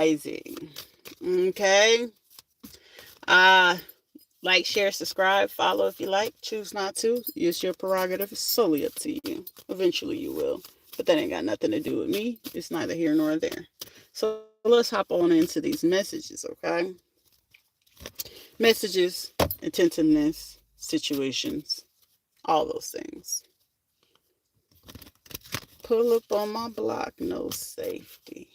rising. Okay. Uh like, share, subscribe, follow if you like. Choose not to. It's your prerogative. It's solely up to you. Eventually you will. But that ain't got nothing to do with me. It's neither here nor there. So let's hop on into these messages, okay? Messages, attentiveness, situations, all those things. Pull up on my block, no safety.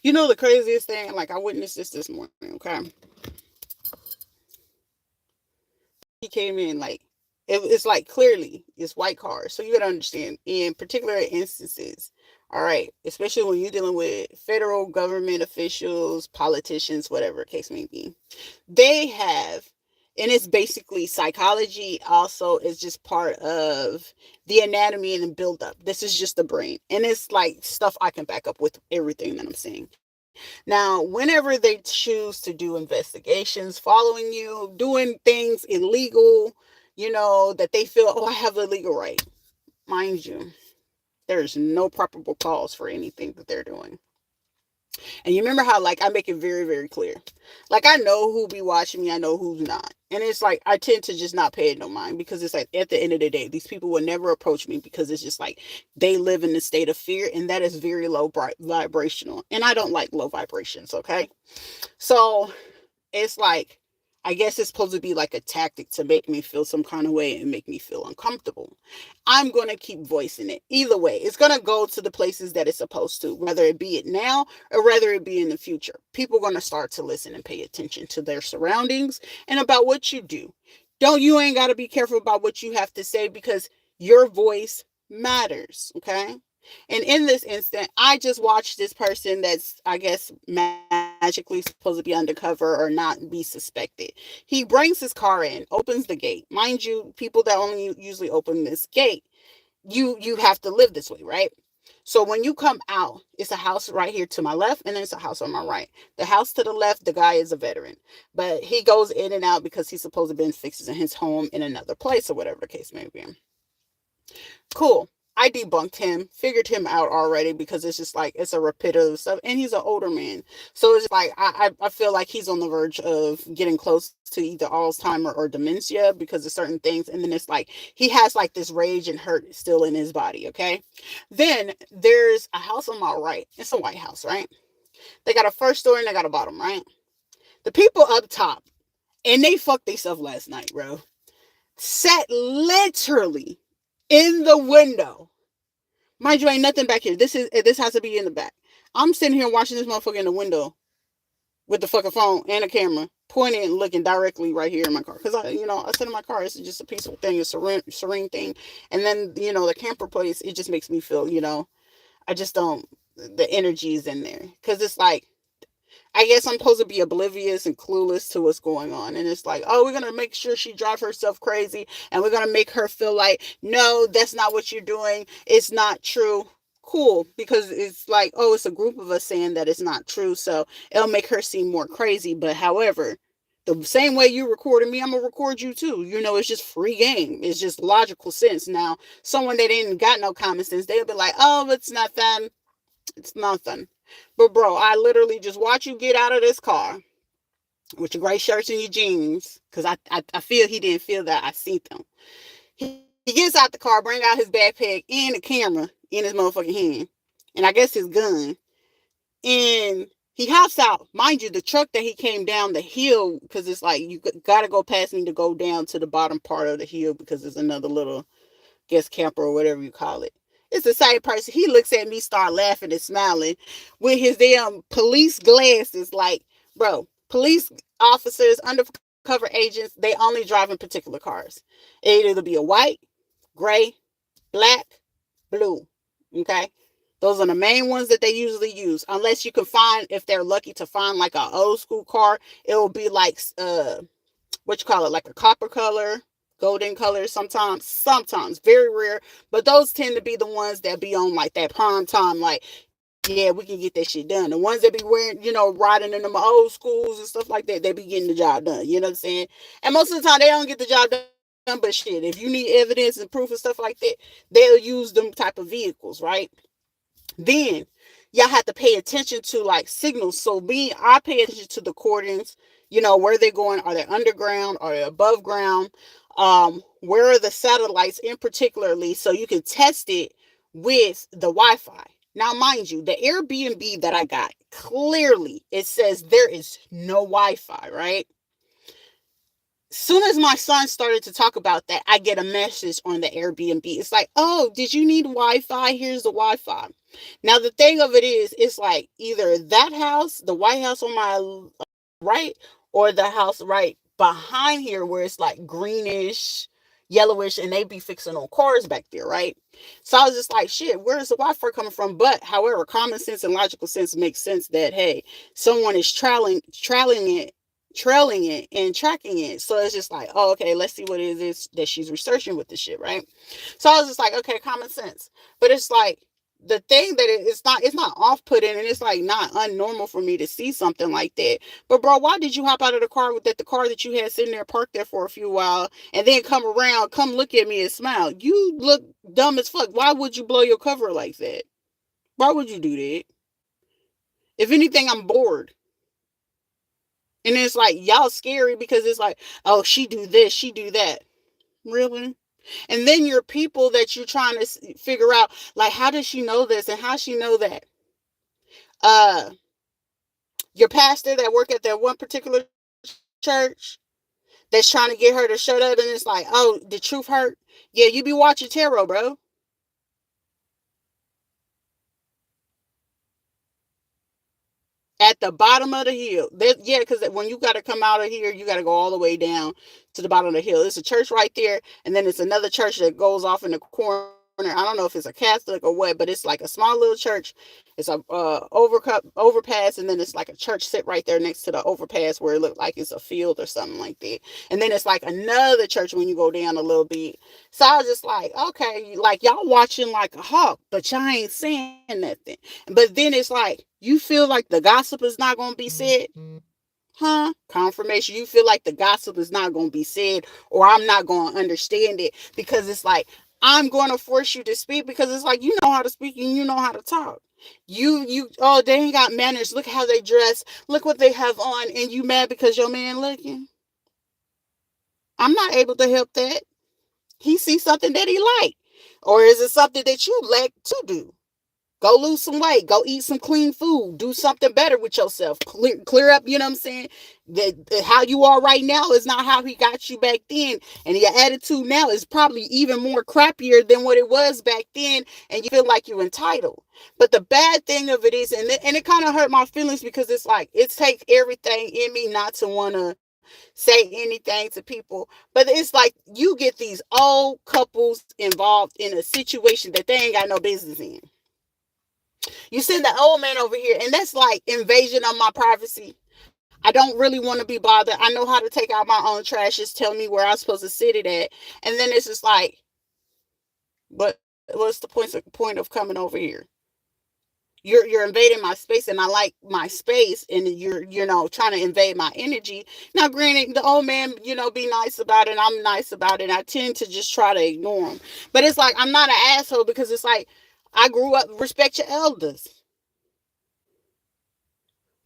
You know the craziest thing? Like, I witnessed this morning, okay? He came in like it's like clearly it's white cars. So you gotta understand in particular instances, all right, especially when you're dealing with federal government officials, politicians, whatever the case may be, they have, and it's basically psychology also is just part of the anatomy and the buildup. This is just the brain. And it's like stuff I can back up with everything that I'm saying. Now, whenever they choose to do investigations, following you, doing things illegal, that they feel, oh, I have the legal right. Mind you, there's no probable cause for anything that they're doing. And you remember how, like, I make it very, very clear. Like, I know who be watching me, I know who's not. And it's like, I tend to just not pay it no mind because it's like, at the end of the day, these people will never approach me because it's just like, they live in a state of fear, and that is very low vibrational. And I don't like low vibrations, okay? So it's like, I guess it's supposed to be like a tactic to make me feel some kind of way and make me feel uncomfortable. I'm going to keep voicing it. Either way, it's going to go to the places that it's supposed to, whether it be it now or whether it be in the future. People are going to start to listen and pay attention to their surroundings and about what you do. You ain't got to be careful about what you have to say because your voice matters, okay? And in this instant, I just watched this person that's, I guess, magically supposed to be undercover or not be suspected. He brings his car in, opens the gate. Mind you, people that only usually open this gate, you have to live this way, right? So when you come out, it's a house right here to my left, and then it's a house on my right. The house to the left, the guy is a veteran, but he goes in and out because he's supposed to be fixing his home in another place or whatever the case may be. Cool. I debunked him, figured him out already because it's just like it's a repetitive stuff, and he's an older man, so it's like I feel like he's on the verge of getting close to either Alzheimer or dementia because of certain things, and then it's like he has like this rage and hurt still in his body. Okay, then there's a house on my right. It's a white house, right? They got a first story and they got a bottom, right? The people up top, and they fucked themselves last night, bro. Sat literally in the window. Mind you, ain't nothing back here. This has to be in the back. I'm sitting here watching this motherfucker in the window with the fucking phone and a camera, pointing and looking directly right here in my car. Because I sit in my car. It's just a peaceful thing, a serene thing. And then, the camper place, it just makes me feel, I just don't, the energy is in there. Because it's like, I guess I'm supposed to be oblivious and clueless to what's going on. And it's like, oh, we're going to make sure she drive herself crazy. And we're going to make her feel like, no, that's not what you're doing. It's not true. Cool. Because it's like, oh, it's a group of us saying that it's not true. So it'll make her seem more crazy. But however, the same way you recorded me, I'm going to record you too. It's just free game. It's just logical sense. Now, someone that ain't got no common sense, they'll be like, oh, it's nothing. It's nothing. But bro, I literally just watch you get out of this car with your gray shirts and your jeans, because I feel he didn't feel that. I seen them. He gets out the car, bring out his backpack and the camera in his motherfucking hand, and I guess his gun, and he hops out. Mind you, the truck that he came down the hill, because it's like you got to go past me to go down to the bottom part of the hill because there's another little guest camper or whatever you call it. It's the same person. He looks at me, start laughing and smiling with his damn police glasses. Like, bro, police officers, undercover agents, they only drive in particular cars. It either be a white, gray, black, blue. Okay? Those are the main ones that they usually use. Unless you can find, if they're lucky to find like an old school car, it will be like what you call it, like a copper color, golden color, sometimes very rare, but those tend to be the ones that be on like that prime time, like, yeah, we can get that shit done. The ones that be wearing, riding in them old schools and stuff like that, they be getting the job done, you know what I'm saying? And most of the time they don't get the job done, but shit, if you need evidence and proof and stuff like that, they'll use them type of vehicles, right? Then y'all have to pay attention to like signals. So me, I pay attention to the cordons, where they're going. Are they underground? Are they above ground? Where are the satellites in particularly, so you can test it with the Wi-Fi. Now, mind you, the Airbnb that I got, clearly it says there is no Wi-Fi, right? Soon as my son started to talk about that, I get a message on the Airbnb. It's like, oh, did you need Wi-Fi? Here's the Wi-Fi. Now, the thing of it is, it's like either that house, the White House on my right, or the house right behind here where it's like greenish, yellowish, and they be fixing on cars back there, right? So I was just like, shit, where's the Wi-Fi coming from? But however, common sense and logical sense makes sense that, hey, someone is trailing it and tracking it. So it's just like, oh, okay, let's see what it is that she's researching with this shit, right? So I was just like, okay, common sense. But it's like the thing that it's not off-putting, and it's like not unnormal for me to see something like that. But bro, why did you hop out of the car that you had sitting there parked there for a few while, and then come look at me and smile? You look dumb as fuck. Why would you blow your cover like that? Why would you do that? If anything, I'm bored. And it's like, y'all scary because it's like, oh, she do this, she do that. Really? And then your people that you're trying to figure out, like, how does she know this and how she know that? Uh, your pastor that work at that one particular church that's trying to get her to shut up, and it's like, oh, the truth hurt. Yeah, you be watching tarot, bro. At the bottom of the hill. Yeah, because when you got to come out of here, you got to go all the way down to the bottom of the hill. There's a church right there, and then it's another church that goes off in the corner. I don't know if it's a Catholic or what, but it's like a small little church. It's a overpass, and then it's like a church sit right there next to the overpass where it looked like it's a field or something like that. And then it's like another church when you go down a little bit. So I was just like, okay, like y'all watching like a hawk, but y'all ain't saying nothing. But then it's like, you feel like the gossip is not going to be said? Huh? Confirmation. You feel like the gossip is not going to be said, or I'm not going to understand it, because it's like, I'm going to force you to speak, because it's like, you know how to speak and you know how to talk. Oh, they ain't got manners. Look how they dress. Look what they have on. And you mad because your man looking? I'm not able to help that. He sees something that he like. Or is it something that you like to do? Go lose some weight. Go eat some clean food. Do something better with yourself. Clear up, you know what I'm saying? How you are right now is not how he got you back then. And your attitude now is probably even more crappier than what it was back then. And you feel like you're entitled. But the bad thing of it is, and it kind of hurt my feelings, because it's like, it takes everything in me not to want to say anything to people. But it's like, you get these old couples involved in a situation that they ain't got no business in. You send the old man over here, and that's like invasion of my privacy. I don't really want to be bothered. I know how to take out my own trash. Just tell me where I'm supposed to sit it at. And then it's just like, but what's the point of coming over here? You're invading my space, and I like my space, and you're trying to invade my energy. Now, granted, the old man, be nice about it. I'm nice about it. I tend to just try to ignore him, but it's like, I'm not an asshole, because it's like, I grew up respect your elders.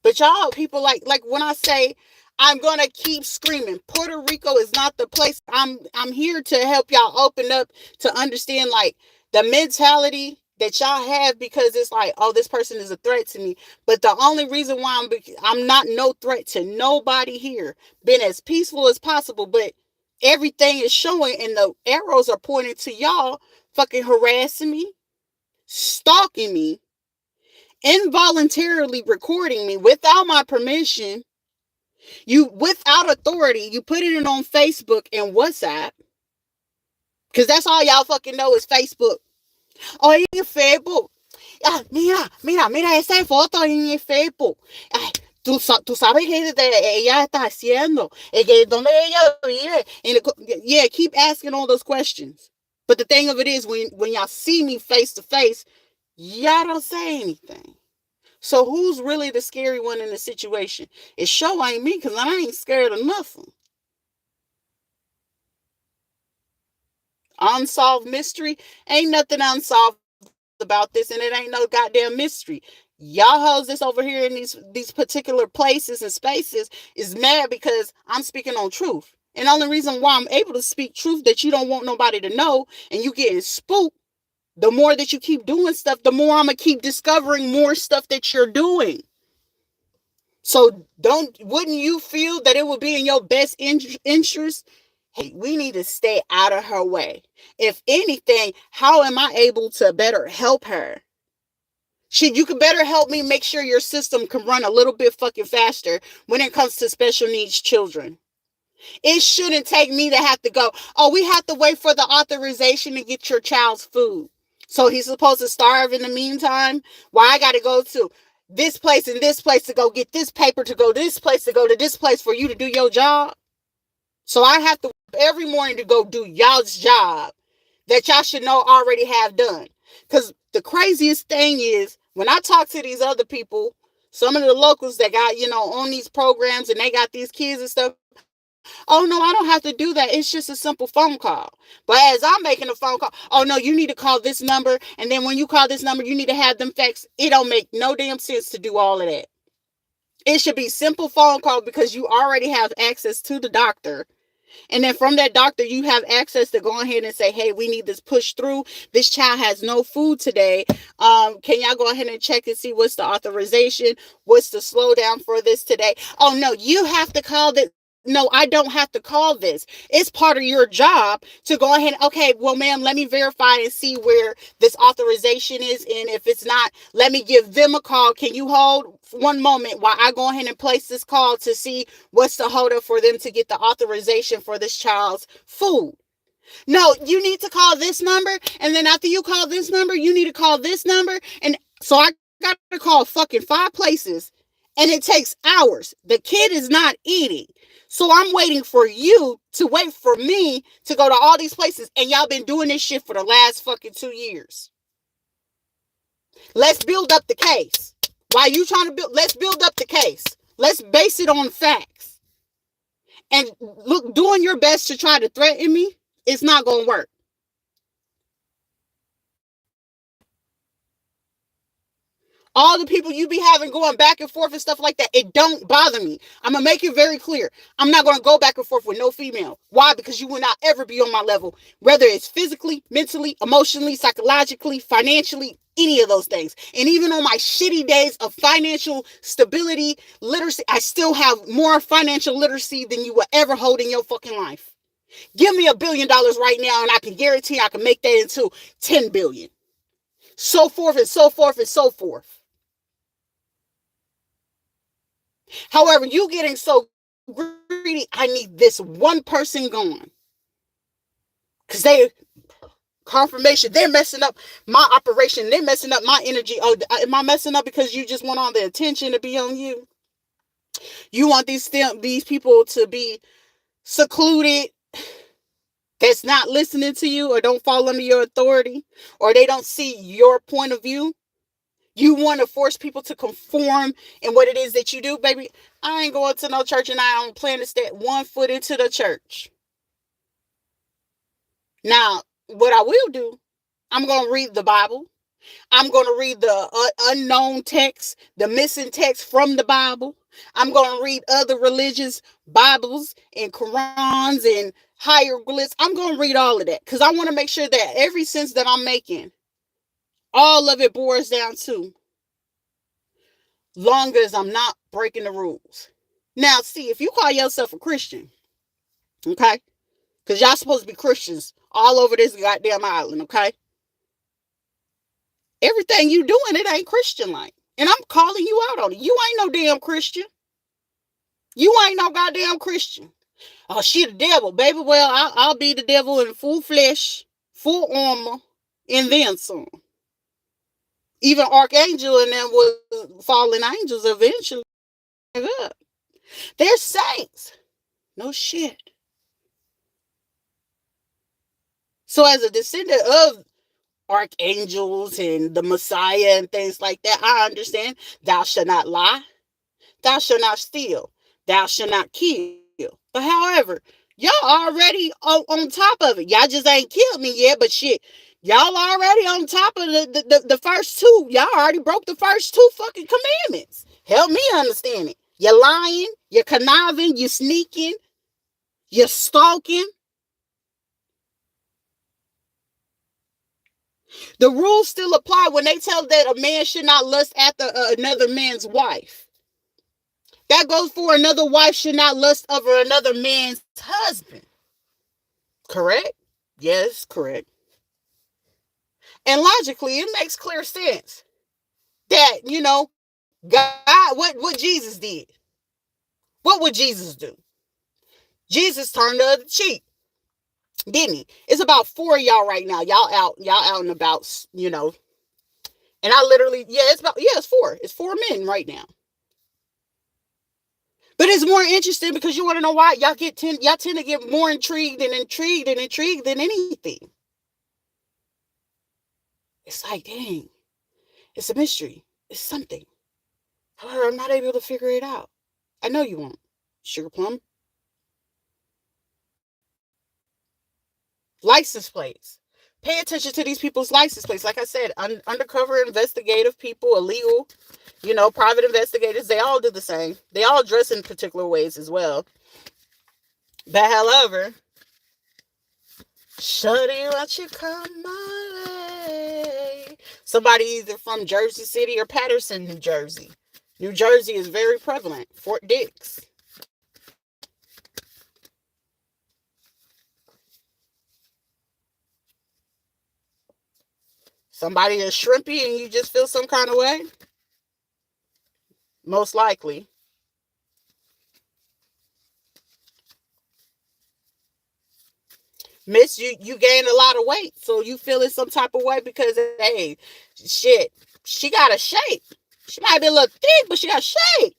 But y'all people, like when I say, I'm gonna keep screaming, Puerto Rico is not the place. I'm here to help y'all open up to understand like the mentality that y'all have, because it's like, oh, this person is a threat to me. But the only reason why I'm not no threat to nobody here. Been as peaceful as possible, but everything is showing, and the arrows are pointing to y'all fucking harassing me, stalking me, involuntarily recording me without my permission, you without authority, you put it on Facebook and WhatsApp, because that's all y'all fucking know is Facebook. Oh, en Facebook. Ah, mira esa foto en el Facebook. Ay, tú sabes que ella está haciendo, donde ella vive. Yeah, keep asking all those questions. But the thing of it is, when y'all see me face to face, y'all don't say anything. So who's really the scary one in the situation? It sure ain't me, because I ain't scared of nothing. Unsolved mystery? Ain't nothing unsolved about this, and it ain't no goddamn mystery. Y'all hoes this over here in these particular places and spaces is mad because I'm speaking on truth. And the only reason why I'm able to speak truth that you don't want nobody to know and you getting spooked, the more that you keep doing stuff, the more I'm going to keep discovering more stuff that you're doing. So wouldn't you feel that it would be in your best interest? Hey, we need to stay out of her way. If anything, how am I able to better help her? Shit, you could better help me make sure your system can run a little bit fucking faster when it comes to special needs children. It shouldn't take me to have to go, oh, we have to wait for the authorization to get your child's food. So he's supposed to starve in the meantime? Why I got to go to this place and this place to go get this paper to go this place to go to this place for you to do your job? So I have to every morning to go do y'all's job that y'all should know already have done. Because the craziest thing is when I talk to these other people, some of the locals that got, on these programs and they got these kids and stuff. Oh, no, I don't have to do that. It's just a simple phone call. But as I'm making a phone call, oh, no, you need to call this number. And then when you call this number, you need to have them facts. It don't make no damn sense to do all of that. It should be simple phone call because you already have access to the doctor. And then from that doctor, you have access to go ahead and say, hey, we need this pushed through. This child has no food today. Can y'all go ahead and check and see what's the authorization? What's the slowdown for this today? Oh, no, you have to call this. No, I don't have to call this. It's part of your job to go ahead. Okay, well, ma'am, let me verify and see where this authorization is. And if it's not, let me give them a call. Can you hold one moment while I go ahead and place this call to see what's the holdup for them to get the authorization for this child's food? No, you need to call this number. And then after you call this number, you need to call this number. And so I got to call fucking 5 places. And it takes hours. The kid is not eating. So I'm waiting for you to wait for me to go to all these places. And y'all been doing this shit for the last fucking 2 years. Let's build up the case. Why you trying to let's build up the case. Let's base it on facts. And look, doing your best to try to threaten me, it's not going to work. All the people you be having going back and forth and stuff like that, it don't bother me. I'm going to make it very clear. I'm not going to go back and forth with no female. Why? Because you will not ever be on my level, whether it's physically, mentally, emotionally, psychologically, financially, any of those things. And even on my shitty days of financial stability, literacy, I still have more financial literacy than you will ever hold in your fucking life. Give me $1 billion right now and I can guarantee I can make that into 10 billion. So forth and so forth and so forth. However, you getting so greedy, I need this one person going. Because confirmation, they're messing up my operation. They're messing up my energy. Oh, am I messing up because you just want all the attention to be on you? You want these people to be secluded, that's not listening to you or don't fall under your authority, or they don't see your point of view? You want to force people to conform in what it is that you do, baby? I ain't going to no church and I don't plan to step 1 foot into the church. Now, what I will do, I'm going to read the Bible. I'm going to read the unknown text, the missing text from the Bible. I'm going to read other religious Bibles and Qurans and hieroglyphs. I'm going to read all of that because I want to make sure that every sense that I'm making, all of it boils down to long as I'm not breaking the rules. Now, see, if you call yourself a Christian, okay, because y'all supposed to be Christians all over this goddamn island, okay? Everything you doing, it ain't Christian-like. And I'm calling you out on it. You ain't no damn Christian. You ain't no goddamn Christian. Oh, she the devil, baby. Well, I'll be the devil in full flesh, full armor, and then some. Even Archangel and them was fallen angels eventually. They're saints. No shit. So as a descendant of archangels and the Messiah and things like that, I understand thou shalt not lie, thou shalt not steal, thou shalt not kill. But however, y'all already on top of it. Y'all just ain't killed me yet, but shit, Y'all already on top of the first two. Y'all already broke the first two fucking commandments. Help me understand it. You're lying, you're conniving, you're sneaking, you're stalking. The rules still apply when they tell that a man should not lust after another man's wife. That goes for another wife should not lust over another man's husband. Correct? Yes, correct. And logically, it makes clear sense that, God, what Jesus did. What would Jesus do? Jesus turned the other cheek, didn't he? It's about 4 of y'all right now. Y'all out and about, And I literally, it's 4. It's 4 men right now. But it's more interesting because you want to know why? Y'all tend to get more intrigued than anything. It's like, dang, it's a mystery. It's something. However, I'm not able to figure it out. I know you won't. Sugar plum. License plates. Pay attention to these people's license plates. Like I said, undercover investigative people, illegal, private investigators, they all do the same. They all dress in particular ways as well. But however, shorty, won't you come my way? Somebody either from Jersey City or Patterson, New Jersey. New Jersey is very prevalent. Fort Dix. Somebody is shrimpy and you just feel some kind of way? Most likely. Miss, you gained a lot of weight, so you feeling some type of way because, hey, shit, she got a shape. She might be a little thick, but she got shape.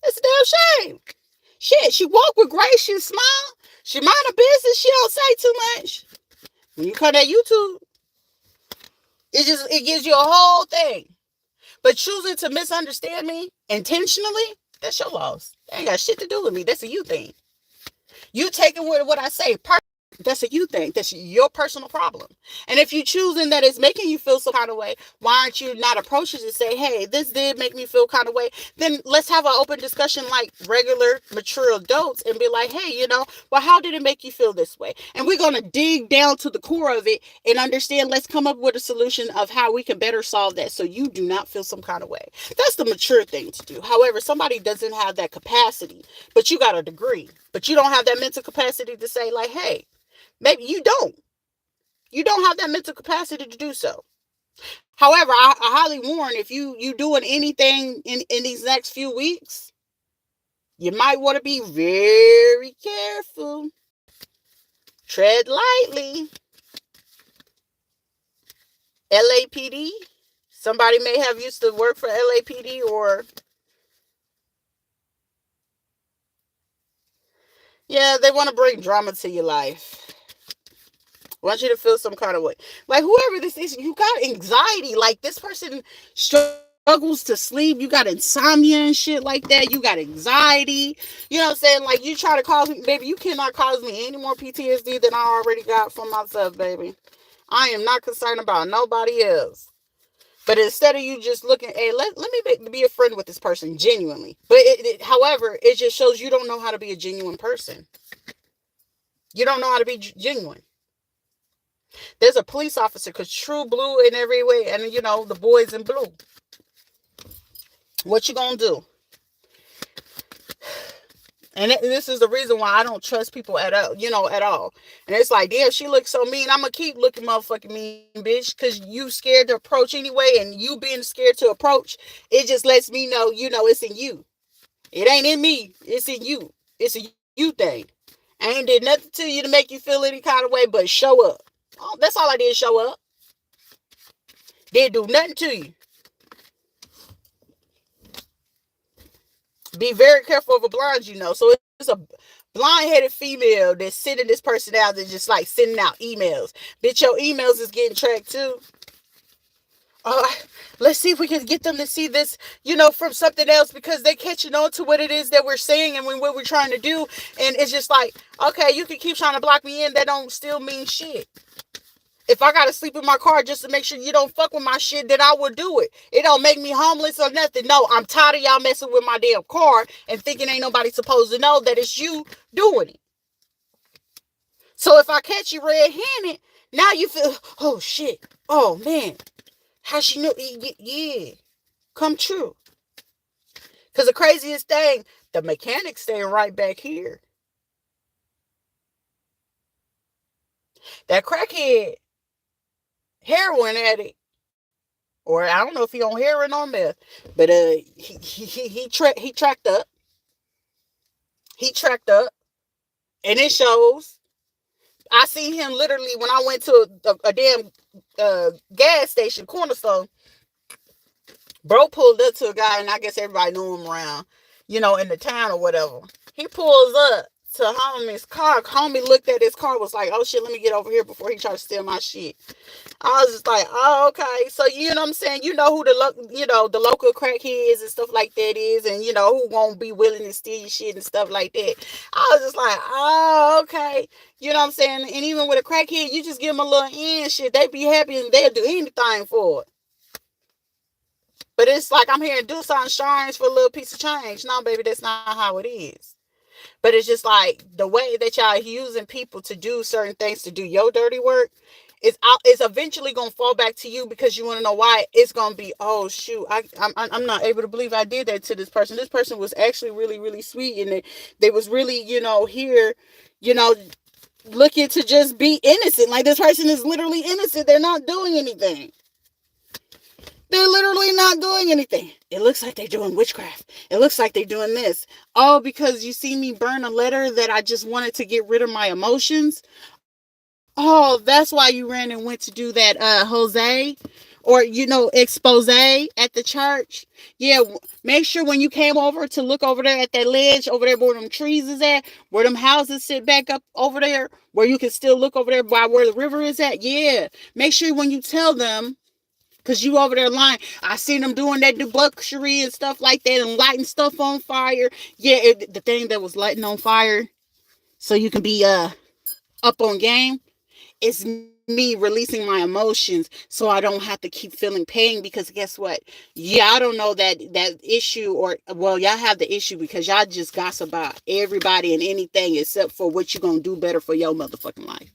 It's a damn shame. Shit, she walk with grace, she smile, she mind her business, she don't say too much. When you cut that YouTube, it gives you a whole thing. But choosing to misunderstand me intentionally, that's your loss. That ain't got shit to do with me. That's a you thing. You taking what I say that's a you thing. That's your personal problem. And if you choosing that it's making you feel some kind of way, why aren't you not approaching and say, hey, this did make me feel kind of way? Then let's have an open discussion like regular mature adults and be like, hey, well, how did it make you feel this way? And we're going to dig down to the core of it and understand, let's come up with a solution of how we can better solve that so you do not feel some kind of way. That's the mature thing to do. However, somebody doesn't have that capacity, but you got a degree, but you don't have that mental capacity to say like, hey, maybe you don't. You don't have that mental capacity to do so. However, I highly warn, if you doing anything in these next few weeks, you might want to be very careful. Tread lightly. LAPD. Somebody may have used to work for LAPD or... yeah, they want to bring drama to your life. I want you to feel some kind of way. Like whoever this is, you got anxiety. Like this person struggles to sleep. You got insomnia and shit like that. You got anxiety. You know what I'm saying? Like you try to cause me, baby, you cannot cause me any more PTSD than I already got from myself, baby. I am not concerned about nobody else. But instead of you just looking, hey, let me be a friend with this person genuinely. But however, it just shows you don't know how to be a genuine person. You don't know how to be genuine. There's a police officer, because true blue in every way, and the boys in blue. What you gonna do? And this is the reason why I don't trust people at all, at all. And it's like, damn, she looks so mean. I'm gonna keep looking motherfucking mean, bitch, because you scared to approach anyway, and you being scared to approach, it just lets me know, it's in you. It ain't in me. It's in you. It's a you thing. I ain't did nothing to you to make you feel any kind of way, but show up. Oh, that's all I did, show up. Didn't do nothing to you. Be very careful of a blind, So it's a blind-headed female that's sending this person out and just like sending out emails. Bitch, your emails is getting tracked too. Let's see if we can get them to see this, from something else, because they're catching on to what it is that we're saying and what we're trying to do. And it's just like, okay, you can keep trying to block me in. That don't still mean shit. If I gotta sleep in my car just to make sure you don't fuck with my shit, then I will do it. It don't make me homeless or nothing. No, I'm tired of y'all messing with my damn car and thinking ain't nobody supposed to know that it's you doing it. So if I catch you red-handed, now you feel, oh shit, oh man, how she knew? Yeah, come true. Because the craziest thing, the mechanic's staying right back here. That crackhead, heroin addict, or I don't know if he on heroin or meth, but he tracked up. He tracked up, and it shows. I seen him literally when I went to a damn gas station, Cornerstone. Bro pulled up to a guy, and I guess everybody knew him around, in the town or whatever. He pulls up to homie's car. Homie looked at his car, was like, oh shit, let me get over here before he tried to steal my shit. I was just like, oh, okay. So, you know what I'm saying? You know who the local crackheads and stuff like that is, and, who won't be willing to steal your shit and stuff like that. I was just like, oh, okay. You know what I'm saying? And even with a crackhead, you just give them a little end shit. They be happy and they'll do anything for it. But it's like I'm hearing do something shines for a little piece of change. No, baby, that's not how it is. But it's just like the way that y'all using people to do certain things to do your dirty work, it's eventually gonna fall back to you because you want to know why. It's gonna be, oh shoot, I'm not able to believe I did that to this person. This person was actually really, really sweet, and they was really here, looking to just be innocent. Like this person is literally innocent. They're not doing anything. They're literally not doing anything. It looks like they're doing witchcraft. It looks like they're doing this. Oh, because you see me burn a letter that I just wanted to get rid of my emotions. Oh, that's why you ran and went to do that Jose or, expose at the church. Yeah, make sure when you came over to look over there at that ledge over there where them trees is at, where them houses sit back up over there, where you can still look over there by where the river is at. Yeah, make sure when you tell them, because you over there lying. I seen them doing that debauchery and stuff like that and lighting stuff on fire. Yeah, the thing that was lighting on fire so you can be up on game. It's me releasing my emotions so I don't have to keep feeling pain because guess what? Yeah, I don't know that issue or, well, y'all have the issue because y'all just gossip about everybody and anything except for what you're going to do better for your motherfucking life.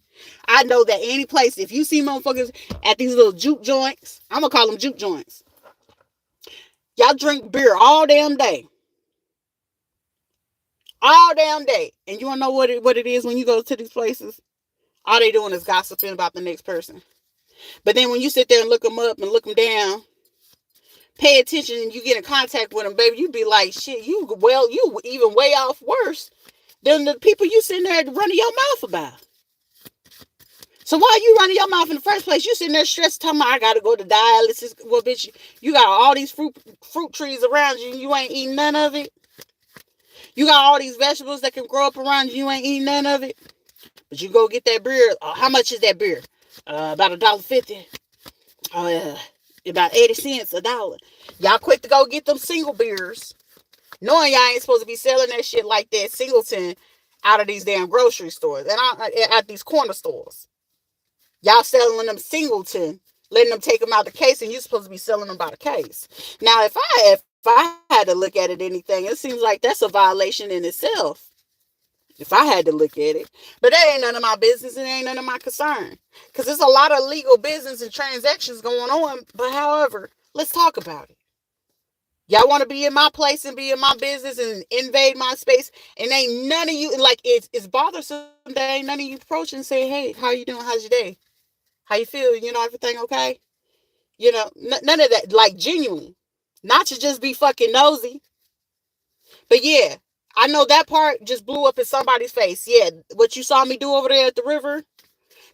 I know that any place, if you see motherfuckers at these little juke joints, I'm going to call them juke joints. Y'all drink beer all damn day. All damn day. And you want to know what it is when you go to these places? All they doing is gossiping about the next person. But then when you sit there and look them up and look them down, pay attention and you get in contact with them, baby, you be like, shit, you even way off worse than the people you sitting there running your mouth about. So why are you running your mouth in the first place? You sitting there stressed, talking about, I got to go to dialysis. Well, bitch, you got all these fruit trees around you and you ain't eating none of it. You got all these vegetables that can grow up around you, you ain't eating none of it. But you go get that beer. How much is that beer? About $1.50. About 80 cents, $1. Y'all quick to go get them single beers, knowing y'all ain't supposed to be selling that shit like that singleton out of these damn grocery stores and at these corner stores. Y'all selling them singleton, letting them take them out the case, and you're supposed to be selling them by the case. Now, if I had to look at it anything, it seems like that's a violation in itself. If I had to look at it. But that ain't none of my business and ain't none of my concern. Because there's a lot of legal business and transactions going on. But however, let's talk about it. Y'all want to be in my place and be in my business and invade my space. And ain't none of you, like, it's bothersome that ain't none of you approach and say, hey, how you doing? How's your day? How you feel? Everything okay? None of that. Like, genuinely. Not to just be fucking nosy. But yeah, I know that part just blew up in somebody's face. Yeah, what you saw me do over there at the river,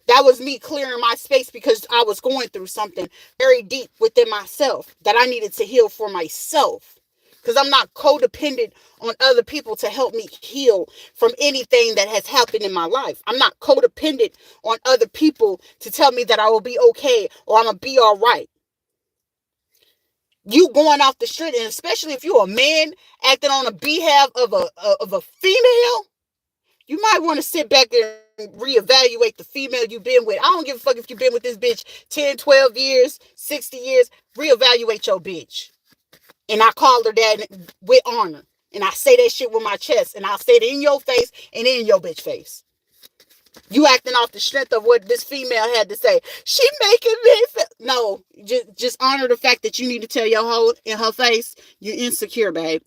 that was me clearing my space because I was going through something very deep within myself that I needed to heal for myself. Because I'm not codependent on other people to help me heal from anything that has happened in my life. I'm not codependent on other people to tell me that I will be okay or I'm going to be all right. You going off the street, and especially if you're a man acting on a behalf of a female, you might want to sit back there reevaluate the female you've been with. I don't give a fuck if you've been with this bitch 10, 12 years, 60 years. Reevaluate your bitch. And I call her that with honor. And I say that shit with my chest. And I say it in your face and in your bitch face. You acting off the strength of what this female had to say. She making me feel... No, just honor the fact that you need to tell your hoe in her face, you're insecure, babe.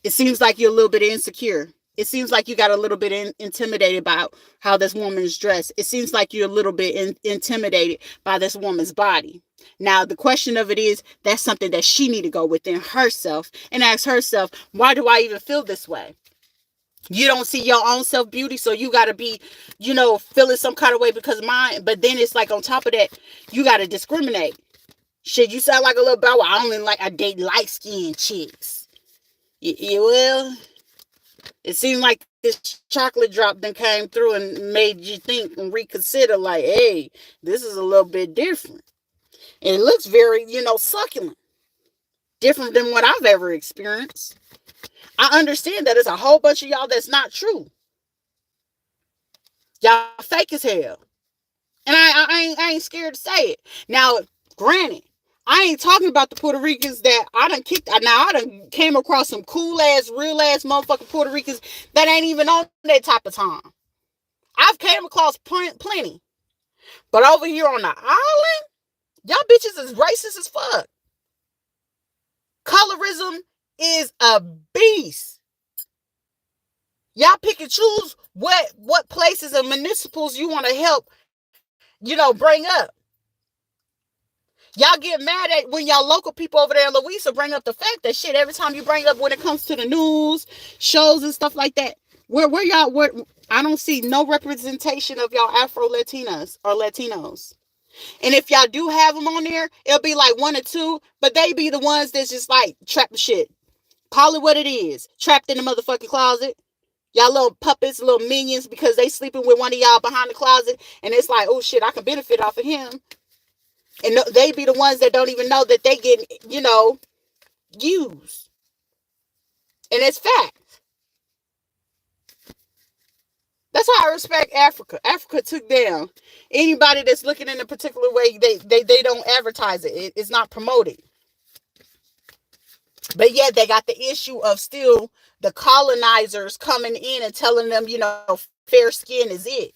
It seems like you're a little bit insecure. It seems like you got a little bit intimidated by how this woman is dressed. It seems like you're a little bit intimidated by this woman's body. Now, the question of it is, that's something that she need to go within herself and ask herself, why do I even feel this way? You don't see your own self beauty, so you got to be, feeling some kind of way because of mine. But then it's like on top of that, you got to discriminate. Shit, you sound like a little bow. I date light-skinned chicks. Well, it seemed like this chocolate drop then came through and made you think and reconsider like, hey, this is a little bit different. And it looks very, succulent. Different than what I've ever experienced. I understand that it's a whole bunch of y'all that's not true. Y'all fake as hell. And I ain't scared to say it. Now, granted, I ain't talking about the Puerto Ricans that I done kicked. Now, I done came across some cool-ass, real-ass motherfucking Puerto Ricans that ain't even on that type of time. I've came across plenty. But over here on the island, y'all bitches is racist as fuck. Colorism is a beast. Y'all pick and choose what places and municipals you want to help, bring up. Y'all get mad at when y'all local people over there in Louisa bring up the fact that shit every time you bring up when it comes to the news, shows and stuff like that. Where I don't see no representation of y'all Afro-Latinas or Latinos. And if y'all do have them on there, it'll be like one or two, but they be the ones that's just like trap the shit. Call it what it is. Trapped in the motherfucking closet. Y'all little puppets, little minions, because they sleeping with one of y'all behind the closet. And it's like, oh shit, I can benefit off of him. And they be the ones that don't even know that they getting, used. And it's fact. That's how I respect Africa. Africa took down anybody that's looking in a particular way. They don't advertise it. It's not promoted. But yet they got the issue of still the colonizers coming in and telling them, fair skin is it.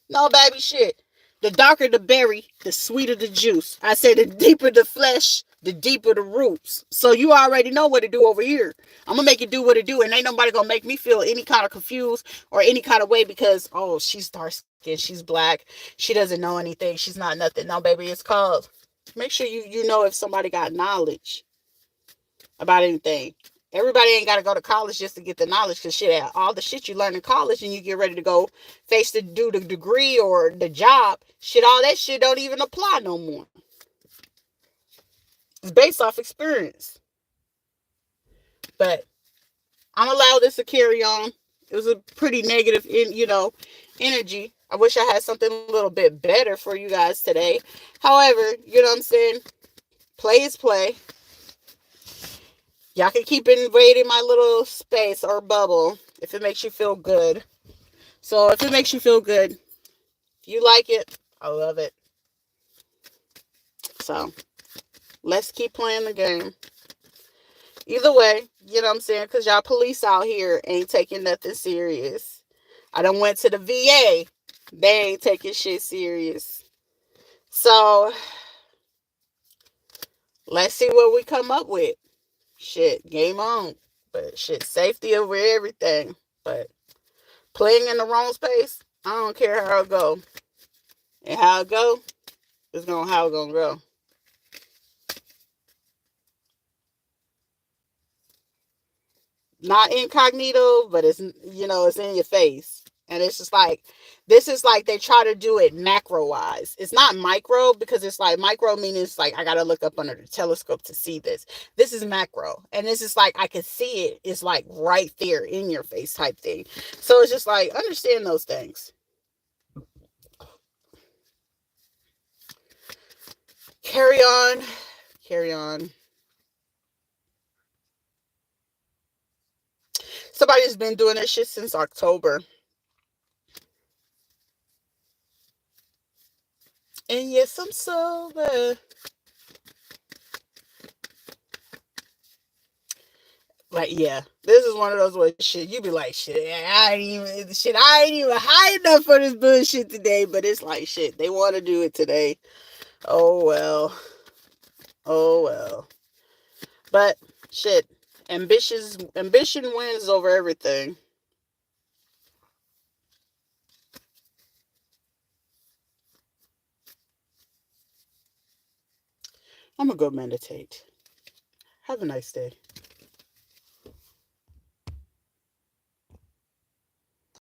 No, baby, shit. The darker the berry, the sweeter the juice. I say the deeper the flesh, the deeper the roots. So you already know what to do over here. I'm going to make it do what it do. And ain't nobody going to make me feel any kind of confused or any kind of way because, oh, she's dark skinned. She's black. She doesn't know anything. She's not nothing. No, baby, it's called. Make sure you know if somebody got knowledge about anything. Everybody ain't got to go to college just to get the knowledge because shit, all the shit you learn in college and you get ready to go do the degree or the job, shit, all that shit don't even apply no more. It's based off experience. But I'm allowed this to carry on. It was a pretty negative, energy. I wish I had something a little bit better for you guys today. However, you know what I'm saying? Play is play. Y'all can keep invading my little space or bubble if it makes you feel good. So if it makes you feel good, if you like it, I love it. So let's keep playing the game. Either way, you know what I'm saying? Because y'all police out here ain't taking nothing serious. I done went to the VA. They ain't taking shit serious. So let's see what we come up with. Shit, game on. But shit, safety over everything. But playing in the wrong space, I don't care how it go. And how it go, it's how it gonna go. Not incognito, but it's it's in your face. And it's just like, this is like they try to do it macro wise. It's not micro because it's like micro meaning it's like I gotta look up under the telescope to see this. This is macro. And this is like I can see it. It's like right there in your face type thing. So it's just like understand those things. Carry on. Carry on. Somebody's been doing this shit since October. And yes, I'm sober. Like, yeah, this is one of those where shit, you be like, I ain't even high enough for this bullshit today. But it's like, shit, they want to do it today. Oh well. Oh well. But shit, ambition wins over everything. I'm gonna go meditate. Have a nice day.